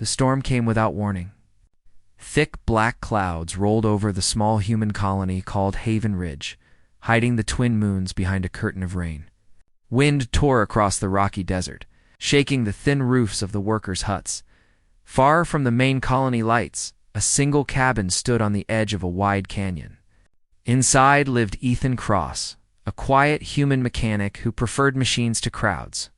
The storm came without warning. Thick black clouds rolled over the small human colony called Haven Ridge, hiding the twin moons behind a curtain of rain. Wind tore across the rocky desert, shaking the thin roofs of the workers' huts. Far from the main colony lights, a single cabin stood on the edge of a wide canyon. Inside lived Ethan Cross, a quiet human mechanic who preferred machines to crowds.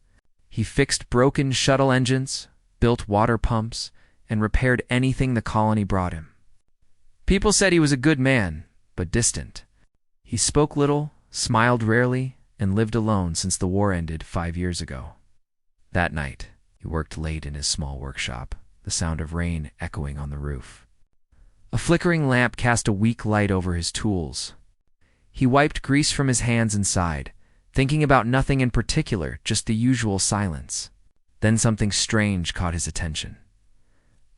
He fixed broken shuttle engines, built water pumps, and repaired anything the colony brought him. People said he was a good man, but distant. He spoke little, smiled rarely, and lived alone since the war ended 5 years ago. That night, he worked late in his small workshop, the sound of rain echoing on the roof. A flickering lamp cast a weak light over his tools. He wiped grease from his hands and sighed, thinking about nothing in particular, just the usual silence. Then something strange caught his attention.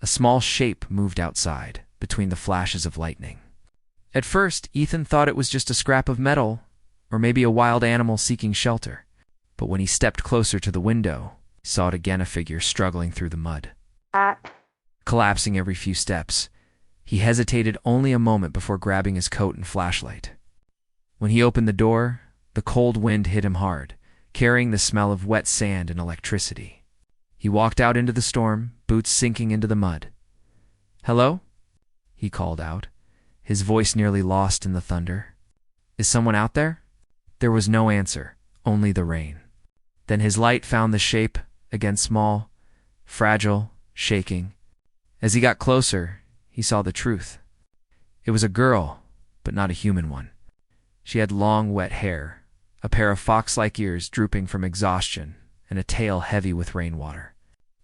A small shape moved outside, between the flashes of lightning. At first, Ethan thought it was just a scrap of metal, or maybe a wild animal seeking shelter. But when he stepped closer to the window, he saw it again, a figure struggling through the mud. Collapsing every few steps, he hesitated only a moment before grabbing his coat and flashlight. When he opened the door, the cold wind hit him hard, carrying the smell of wet sand and electricity. He walked out into the storm, boots sinking into the mud. "Hello?" he called out, his voice nearly lost in the thunder. "Is someone out there?" There was no answer, only the rain. Then his light found the shape, again small, fragile, shaking. As he got closer, he saw the truth. It was a girl, but not a human one. She had long, wet hair, a pair of fox-like ears drooping from exhaustion, and a tail heavy with rainwater.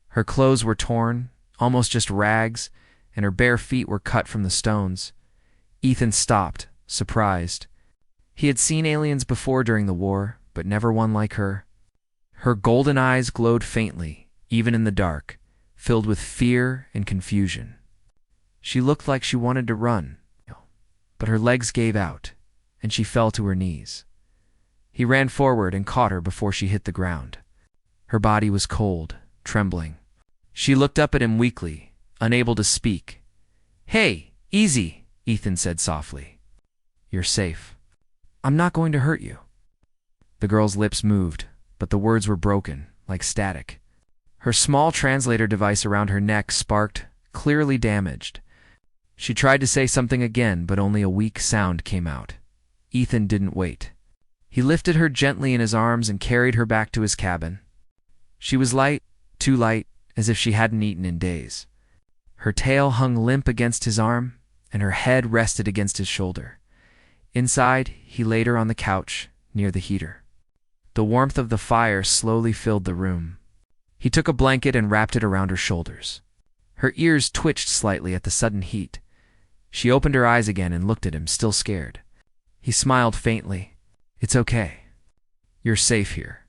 Her clothes were torn, almost just rags, and her bare feet were cut from the stones. Ethan stopped, surprised. He had seen aliens before during the war, but never one like her. Her golden eyes glowed faintly, even in the dark, filled with fear and confusion. She looked like she wanted to run, but her legs gave out, and she fell to her knees. He ran forward and caught her before she hit the ground. Her body was cold, trembling. She looked up at him weakly, unable to speak. "Hey, easy," Ethan said softly. "You're safe. I'm not going to hurt you." The girl's lips moved, but the words were broken, like static. Her small translator device around her neck sparked, clearly damaged. She tried to say something again, but only a weak sound came out. Ethan didn't wait. He lifted her gently in his arms and carried her back to his cabin. She was light, too light, as if she hadn't eaten in days. Her tail hung limp against his arm, and her head rested against his shoulder. Inside, he laid her on the couch, near the heater. The warmth of the fire slowly filled the room. He took a blanket and wrapped it around her shoulders. Her ears twitched slightly at the sudden heat. She opened her eyes again and looked at him, still scared. He smiled faintly. "It's okay. You're safe here."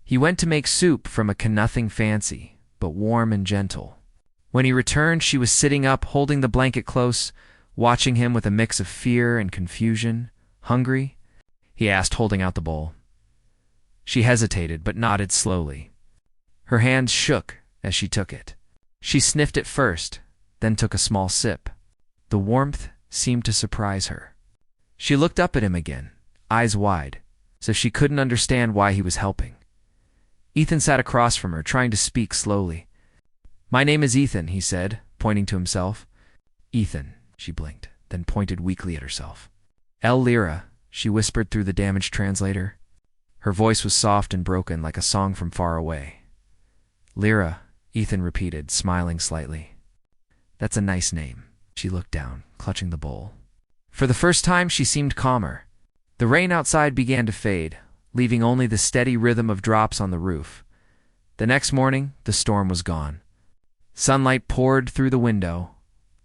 He went to make soup from nothing fancy, but warm and gentle. When he returned, she was sitting up, holding the blanket close, watching him with a mix of fear and confusion. "Hungry?" he asked, holding out the bowl. She hesitated, but nodded slowly. Her hands shook as she took it. She sniffed it first, then took a small sip. The warmth seemed to surprise her. She looked up at him again, eyes wide, so she couldn't understand why he was helping. Ethan sat across from her, trying to speak slowly. "My name is Ethan," he said, pointing to himself. "Ethan," she blinked, then pointed weakly at herself. "El Lyra," she whispered through the damaged translator. Her voice was soft and broken, like a song from far away. "Lyra," Ethan repeated, smiling slightly. "That's a nice name." She looked down, clutching the bowl. For the first time, she seemed calmer. The rain outside began to fade, leaving only the steady rhythm of drops on the roof. The next morning, the storm was gone. Sunlight poured through the window,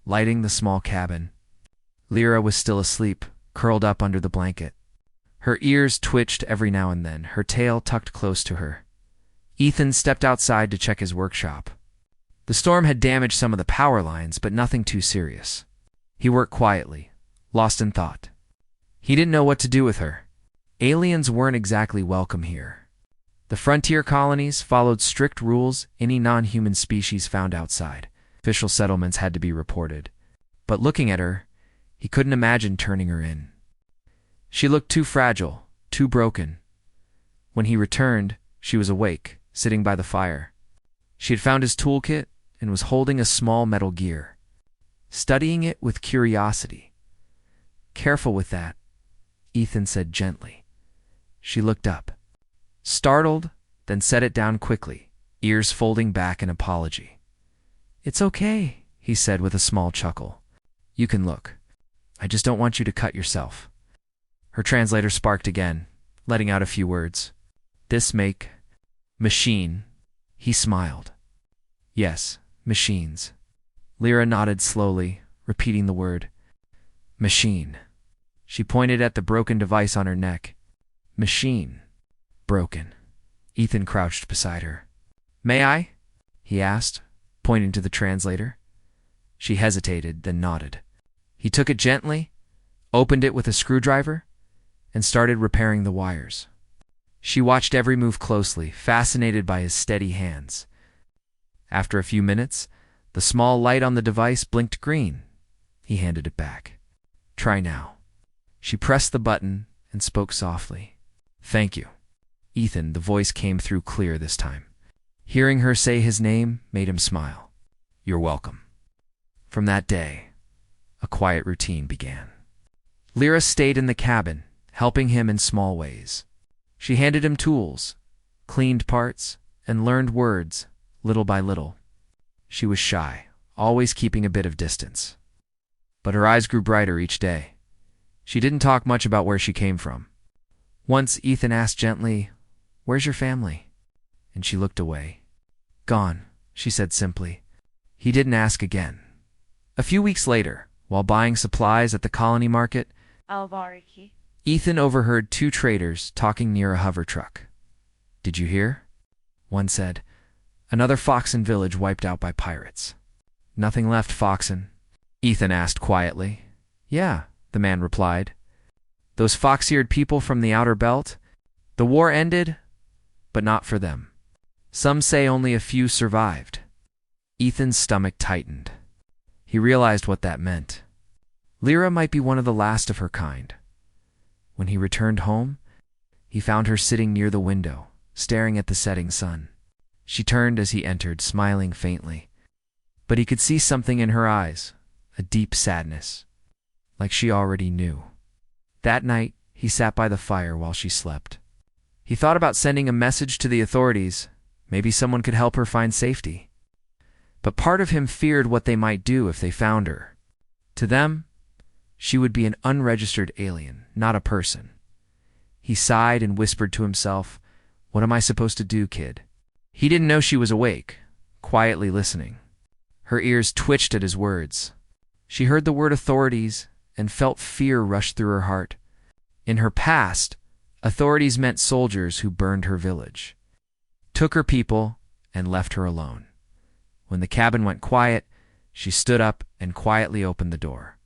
lighting the small cabin. Lyra was still asleep, curled up under the blanket. Her ears twitched every now and then, her tail tucked close to her. Ethan stepped outside to check his workshop. The storm had damaged some of the power lines, but nothing too serious. He worked quietly, lost in thought. He didn't know what to do with her. Aliens weren't exactly welcome here. The frontier colonies followed strict rules any non-human species found outside. Official settlements had to be reported. But looking at her, he couldn't imagine turning her in. She looked too fragile, too broken. When he returned, she was awake, sitting by the fire. She had found his toolkit and was holding a small metal gear, studying it with curiosity. "Careful with that," Ethan said gently. She looked up, startled, then set it down quickly, ears folding back in apology. "It's okay," he said with a small chuckle. "You can look. I just don't want you to cut yourself." Her translator sparked again, letting out a few words. "This make machine." He smiled. "Yes, machines." Lyra nodded slowly, repeating the word. "Machine." She pointed at the broken device on her neck. "Machine. Broken." Ethan crouched beside her. "May I?" he asked, pointing to the translator. She hesitated, then nodded. He took it gently, opened it with a screwdriver, and started repairing the wires. She watched every move closely, fascinated by his steady hands. After a few minutes, the small light on the device blinked green. He handed it back. "Try now." She pressed the button and spoke softly. "Thank you." Ethan, the voice came through clear this time. Hearing her say his name made him smile. "You're welcome." From that day, a quiet routine began. Lyra stayed in the cabin, helping him in small ways. She handed him tools, cleaned parts, and learned words, little by little. She was shy, always keeping a bit of distance. But her eyes grew brighter each day. She didn't talk much about where she came from. Once Ethan asked gently, "Where's your family?" And she looked away. "Gone," she said simply. He didn't ask again. A few weeks later, while buying supplies at the colony market, Ethan overheard two traders talking near a hover truck. "Did you hear?" One said. "Another Foxen village wiped out by pirates." "Nothing left, Foxen?" Ethan asked quietly. "Yeah," the man replied. "Those fox-eared people from the outer belt? The war ended, but not for them. Some say only a few survived." Ethan's stomach tightened. He realized what that meant. Lyra might be one of the last of her kind. When he returned home, he found her sitting near the window, staring at the setting sun. She turned as he entered, smiling faintly. But he could see something in her eyes, a deep sadness, like she already knew. That night, he sat by the fire while she slept. He thought about sending a message to the authorities. Maybe someone could help her find safety. But part of him feared what they might do if they found her. To them, she would be an unregistered alien, not a person. He sighed and whispered to himself, "What am I supposed to do, kid?" He didn't know she was awake, quietly listening. Her ears twitched at his words. She heard the word authorities and felt fear rush through her heart. In her past, authorities meant soldiers who burned her village, took her people, and left her alone. When the cabin went quiet, she stood up and quietly opened the door.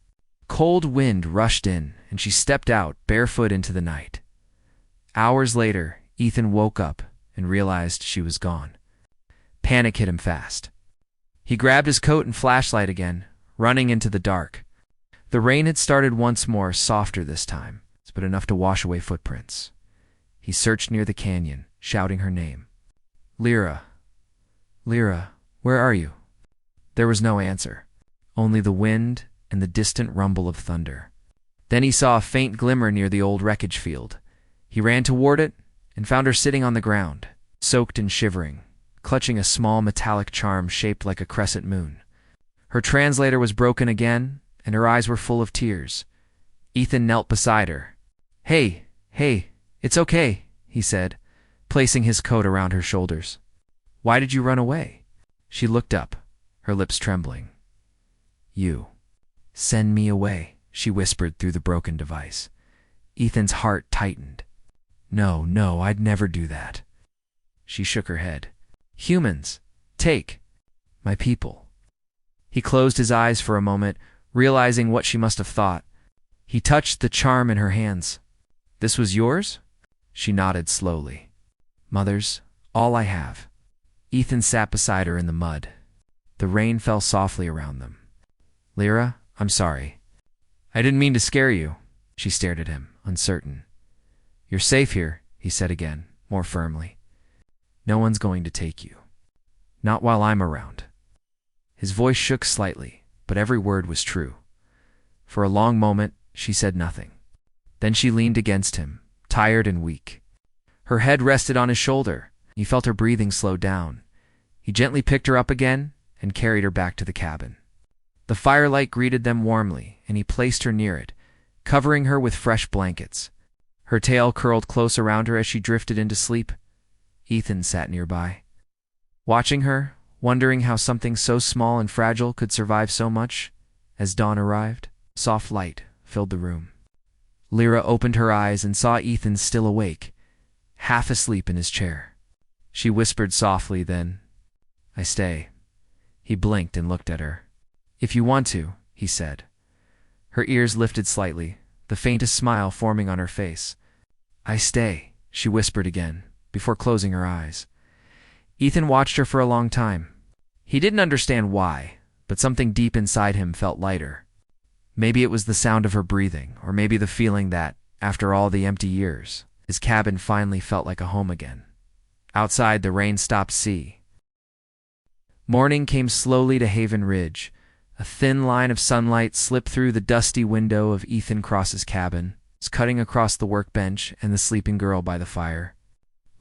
Cold wind rushed in, and she stepped out, barefoot into the night. Hours later, Ethan woke up and realized she was gone. Panic hit him fast. He grabbed his coat and flashlight again, running into the dark. The rain had started once more, softer this time, but enough to wash away footprints. He searched near the canyon, shouting her name. "Lyra, Lyra, where are you?" There was no answer, only the wind and the distant rumble of thunder. Then he saw a faint glimmer near the old wreckage field. He ran toward it and found her sitting on the ground, soaked and shivering, clutching a small metallic charm shaped like a crescent moon. Her translator was broken again, and her eyes were full of tears. Ethan knelt beside her. Hey, it's okay," he said, placing his coat around her shoulders. "Why did you run away?" She looked up, her lips trembling. "You send me away," she whispered through the broken device. Ethan's heart tightened. No, I'd never do that." She shook her head. "Humans, take my people." He closed his eyes for a moment, realizing what she must have thought. He touched the charm in her hands. "This was yours?" She nodded slowly. "Mother's, all I have." Ethan sat beside her in the mud. The rain fell softly around them. "Lyra, I'm sorry. I didn't mean to scare you." She stared at him, uncertain. "You're safe here," he said again, more firmly. "No one's going to take you. Not while I'm around." His voice shook slightly, but every word was true. For a long moment, she said nothing. Then she leaned against him, tired and weak. Her head rested on his shoulder. He felt her breathing slow down. He gently picked her up again and carried her back to the cabin. The firelight greeted them warmly, and he placed her near it, covering her with fresh blankets. Her tail curled close around her as she drifted into sleep. Ethan sat nearby, watching her, wondering how something so small and fragile could survive so much. As dawn arrived, soft light filled the room. Lyra opened her eyes and saw Ethan still awake, half asleep in his chair. She whispered softly then, "I stay." He blinked and looked at her. "If you want to," he said. Her ears lifted slightly, the faintest smile forming on her face. "I stay," she whispered again, before closing her eyes. Ethan watched her for a long time. He didn't understand why, but something deep inside him felt lighter. Maybe it was the sound of her breathing, or maybe the feeling that, after all the empty years, his cabin finally felt like a home again. Outside, the rain stopped sea. Morning came slowly to Haven Ridge. A thin line of sunlight slipped through the dusty window of Ethan Cross's cabin, cutting across the workbench and the sleeping girl by the fire.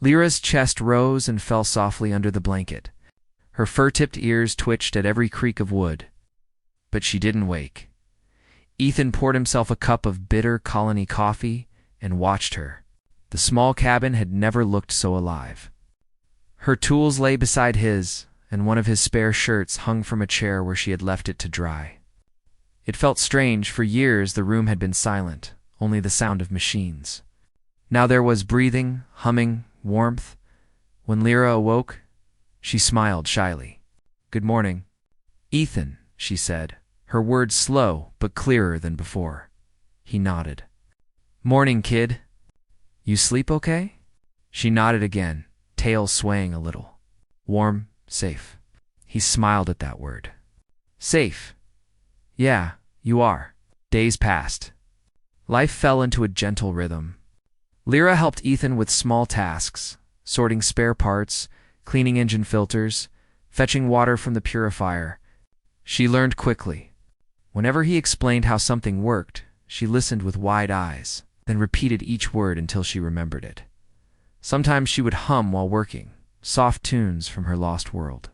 Lyra's chest rose and fell softly under the blanket. Her fur-tipped ears twitched at every creak of wood. But she didn't wake. Ethan poured himself a cup of bitter colony coffee and watched her. The small cabin had never looked so alive. Her tools lay beside his, and one of his spare shirts hung from a chair where she had left it to dry. It felt strange. For years the room had been silent, only the sound of machines. Now there was breathing, humming, warmth. When Lyra awoke, she smiled shyly. "Good morning." "Ethan," she said, her words slow but clearer than before. He nodded. "Morning, kid. You sleep okay?" She nodded again, tail swaying a little. "Warm, safe." He smiled at that word. "Safe. Yeah, you are." Days passed. Life fell into a gentle rhythm. Lyra helped Ethan with small tasks, sorting spare parts, cleaning engine filters, fetching water from the purifier. She learned quickly. Whenever he explained how something worked, she listened with wide eyes, then repeated each word until she remembered it. Sometimes she would hum while working, soft tunes from her lost world.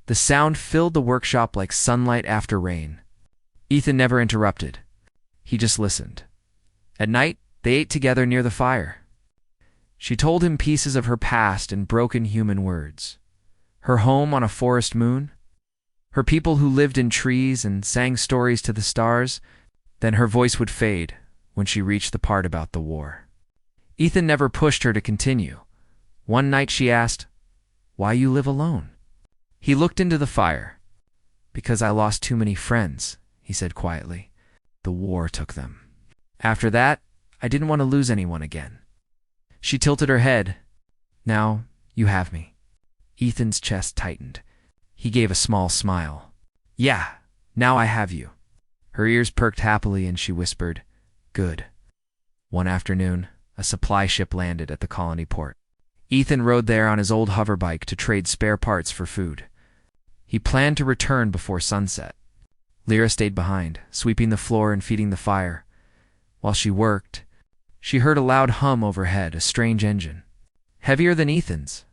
The sound filled the workshop like sunlight after rain. Ethan never interrupted. He just listened. At night, they ate together near the fire. She told him pieces of her past in broken human words. Her home on a forest moon, her people who lived in trees and sang stories to the stars. Then her voice would fade when she reached the part about the war. Ethan never pushed her to continue. One night she asked, "Why you live alone?" He looked into the fire. "Because I lost too many friends," he said quietly. "The war took them. After that, I didn't want to lose anyone again." She tilted her head. "Now, you have me." Ethan's chest tightened. He gave a small smile. "Yeah, now I have you." Her ears perked happily and she whispered, "Good." One afternoon, a supply ship landed at the colony port. Ethan rode there on his old hoverbike to trade spare parts for food. He planned to return before sunset. Lyra stayed behind, sweeping the floor and feeding the fire. While she worked, she heard a loud hum overhead, a strange engine, heavier than Ethan's.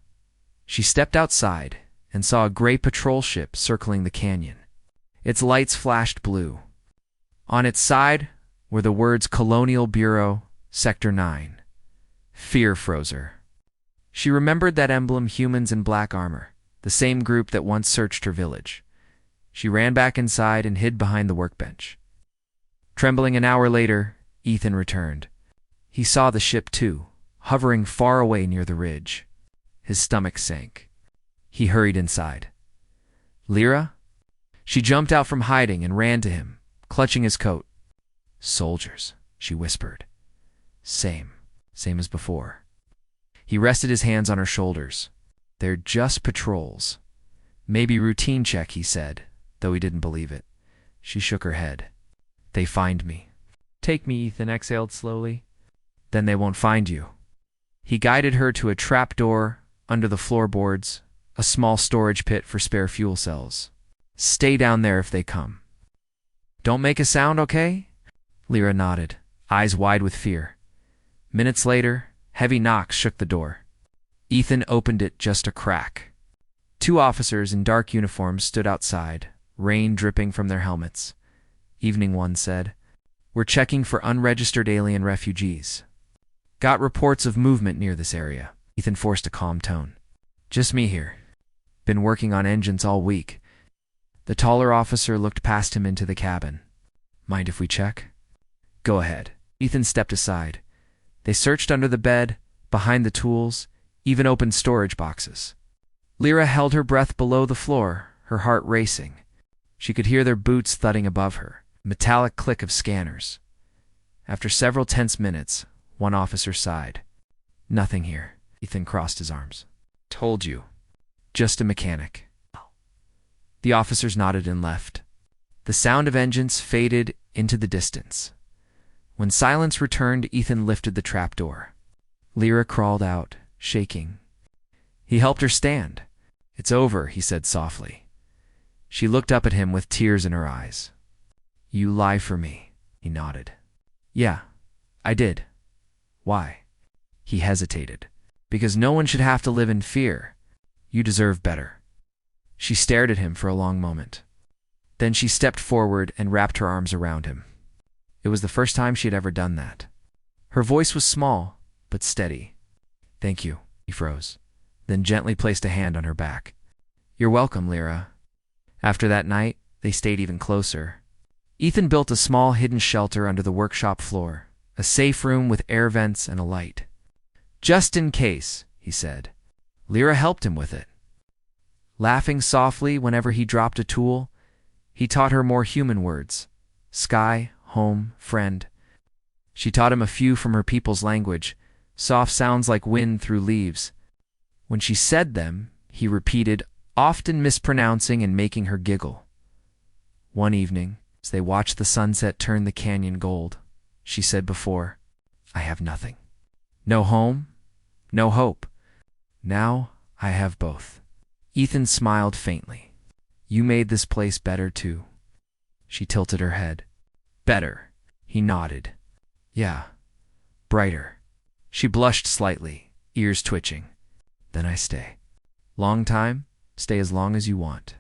She stepped outside and saw a gray patrol ship circling the canyon. Its lights flashed blue. On its side were the words Colonial Bureau, Sector 9. Fear froze her. She remembered that emblem, humans in black armor, the same group that once searched her village. She ran back inside and hid behind the workbench. Trembling an hour later, Ethan returned. He saw the ship too, hovering far away near the ridge. His stomach sank. He hurried inside. "Lyra?" She jumped out from hiding and ran to him, clutching his coat. "Soldiers," she whispered. Same as before." He rested his hands on her shoulders. "They're just patrols. Maybe routine check, he said, though he didn't believe it. She shook her head. They find me. Take me, Ethan exhaled slowly. Then they won't find you. He guided her to a trap door under the floorboards, a small storage pit for spare fuel cells. Stay down there if they come. Don't make a sound, okay? Lyra nodded, eyes wide with fear. Minutes later, heavy knocks shook the door. Ethan opened it just a crack. 2 officers in dark uniforms stood outside, rain dripping from their helmets. Evening One said, "We're checking for unregistered alien refugees. Got reports of movement near this area." Ethan forced a calm tone. "Just me here. Been working on engines all week." The taller officer looked past him into the cabin. "Mind if we check?" "Go ahead." Ethan stepped aside. They searched under the bed, behind the tools, even opened storage boxes. Lyra held her breath below the floor, her heart racing. She could hear their boots thudding above her, metallic click of scanners. After several tense minutes, one officer sighed. "Nothing here." Ethan crossed his arms. "Told you. Just a mechanic." The officers nodded and left. The sound of engines faded into the distance. When silence returned, Ethan lifted the trapdoor. Lyra crawled out, shaking. He helped her stand. "It's over," he said softly. She looked up at him with tears in her eyes. "You lie for me," he nodded. "Yeah, I did." "Why?" He hesitated. "Because no one should have to live in fear. You deserve better." She stared at him for a long moment. Then she stepped forward and wrapped her arms around him. It was the first time she had ever done that. Her voice was small, but steady. "Thank you." He froze, then gently placed a hand on her back. "You're welcome, Lyra." After that night, they stayed even closer. Ethan built a small hidden shelter under the workshop floor, a safe room with air vents and a light. "Just in case," he said. Lyra helped him with it. Laughing softly whenever he dropped a tool, he taught her more human words: sky, home, friend. She taught him a few from her people's language, soft sounds like wind through leaves. When she said them, he repeated, often mispronouncing and making her giggle. One evening, as they watched the sunset turn the canyon gold, she said before, "I have nothing. No home, no hope. Now I have both." Ethan smiled faintly. "You made this place better too." She tilted her head. "Better." He nodded. "Yeah, brighter." She blushed slightly, ears twitching. "Then I stay." "Long time?" "Stay as long as you want."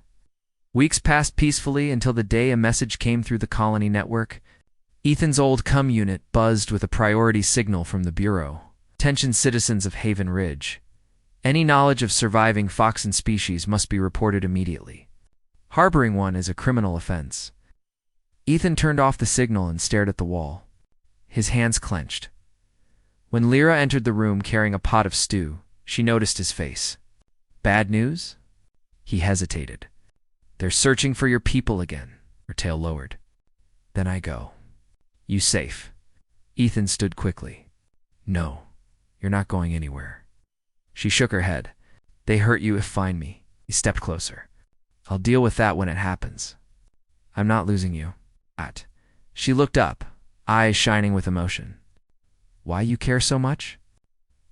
Weeks passed peacefully until the day a message came through the colony network. Ethan's old comm unit buzzed with a priority signal from the Bureau. "Attention citizens of Haven Ridge. Any knowledge of surviving Foxan species must be reported immediately. Harboring one is a criminal offense." Ethan turned off the signal and stared at the wall. His hands clenched. When Lyra entered the room carrying a pot of stew, she noticed his face. "Bad news?" He hesitated. "They're searching for your people again," her tail lowered. "Then I go." "You safe?" Ethan stood quickly. "No, you're not going anywhere." She shook her head. "They hurt you if find me." He stepped closer. "I'll deal with that when it happens." "I'm not losing you." She looked up, eyes shining with emotion. "Why you care so much?"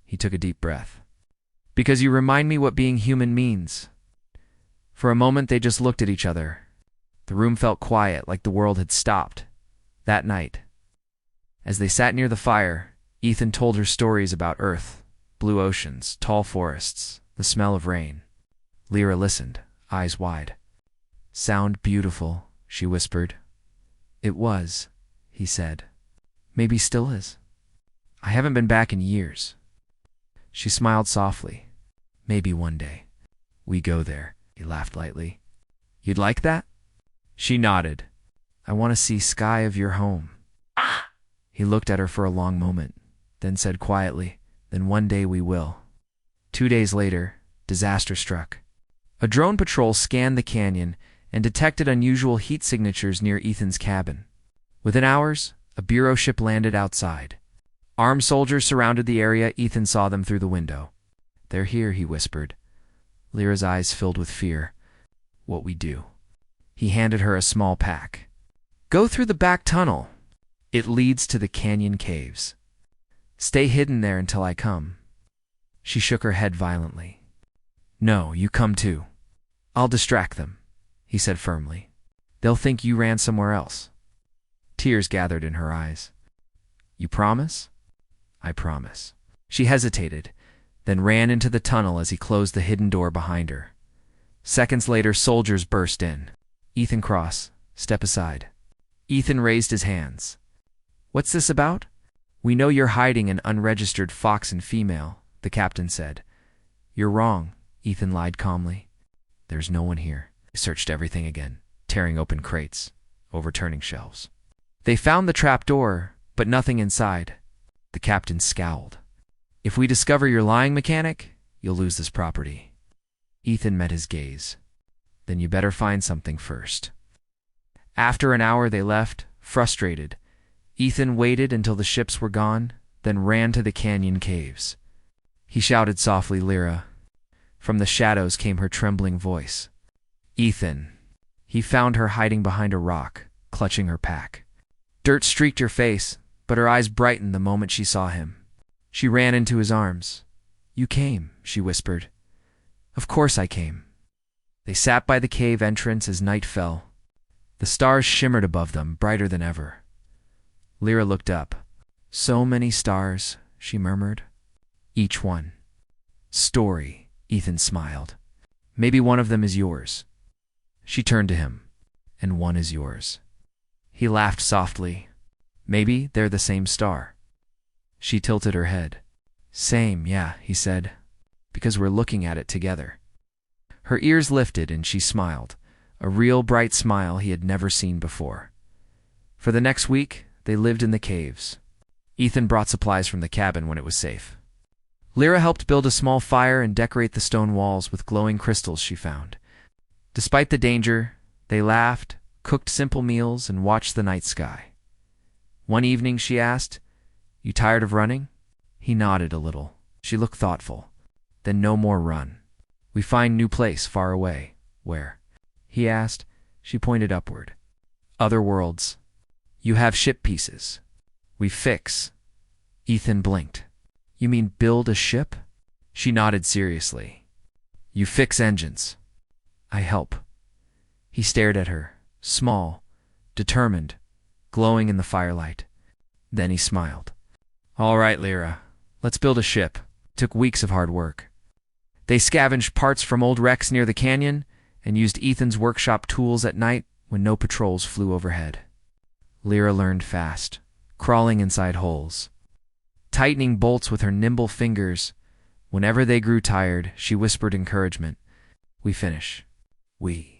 He took a deep breath. "Because you remind me what being human means." For a moment they just looked at each other. The room felt quiet, like the world had stopped. That night, as they sat near the fire, Ethan told her stories about Earth, blue oceans, tall forests, the smell of rain. Lyra listened, eyes wide. "Sound beautiful," she whispered. "It was," he said. "Maybe still is. I haven't been back in years." She smiled softly. "Maybe one day. We go there." He laughed lightly. "You'd like that?" She nodded. "I want to see sky of your home." He looked at her for a long moment, then said quietly, "Then one day we will." 2 days later, disaster struck. A drone patrol scanned the canyon and detected unusual heat signatures near Ethan's cabin. Within hours, a Bureau ship landed outside. Armed soldiers surrounded the area. Ethan saw them through the window. "They're here," he whispered. Lyra's eyes filled with fear. what we do. He handed her a small pack. Go through the back tunnel. It leads to the canyon caves. Stay hidden there until I come. She shook her head violently. No, you come too. I'll distract them, he said firmly. They'll think you ran somewhere else. Tears gathered in her eyes. You promise? I promise. She hesitated, then ran into the tunnel as he closed the hidden door behind her. Seconds later, soldiers burst in. Ethan Cross, step aside. Ethan raised his hands. What's this about? We know you're hiding an unregistered fox and female, the captain said. You're wrong, Ethan lied calmly. There's no one here. They searched everything again, tearing open crates, overturning shelves. They found the trap door, but nothing inside. The captain scowled. If we discover you're lying, mechanic, you'll lose this property. Ethan met his gaze. Then you better find something first. After an hour they left, frustrated. Ethan waited until the ships were gone, then ran to the canyon caves. He shouted softly, Lyra. From the shadows came her trembling voice. Ethan. He found her hiding behind a rock, clutching her pack. Dirt streaked her face, but her eyes brightened the moment she saw him. She ran into his arms. You came, she whispered. Of course I came. They sat by the cave entrance as night fell. The stars shimmered above them, brighter than ever. Lyra looked up. So many stars, she murmured. Each one. Story, Ethan smiled. Maybe one of them is yours. She turned to him. And one is yours. He laughed softly. Maybe they're the same star. She tilted her head. Same, yeah, he said. Because we're looking at it together. Her ears lifted and she smiled. A real bright smile he had never seen before. For the next week, they lived in the caves. Ethan brought supplies from the cabin when it was safe. Lyra helped build a small fire and decorate the stone walls with glowing crystals she found. Despite the danger, they laughed, cooked simple meals, and watched the night sky. One evening she asked, You tired of running? He nodded a little. She looked thoughtful. Then no more run. We find new place far away. Where? He asked. She pointed upward. Other worlds. You have ship pieces. We fix. Ethan blinked. You mean build a ship? She nodded seriously. You fix engines. I help. He stared at her, small, determined, glowing in the firelight. Then he smiled. All right, Lyra. Let's build a ship. It took weeks of hard work. They scavenged parts from old wrecks near the canyon and used Ethan's workshop tools at night when no patrols flew overhead. Lyra learned fast, crawling inside holes, tightening bolts with her nimble fingers. Whenever they grew tired, she whispered encouragement. We finish. We.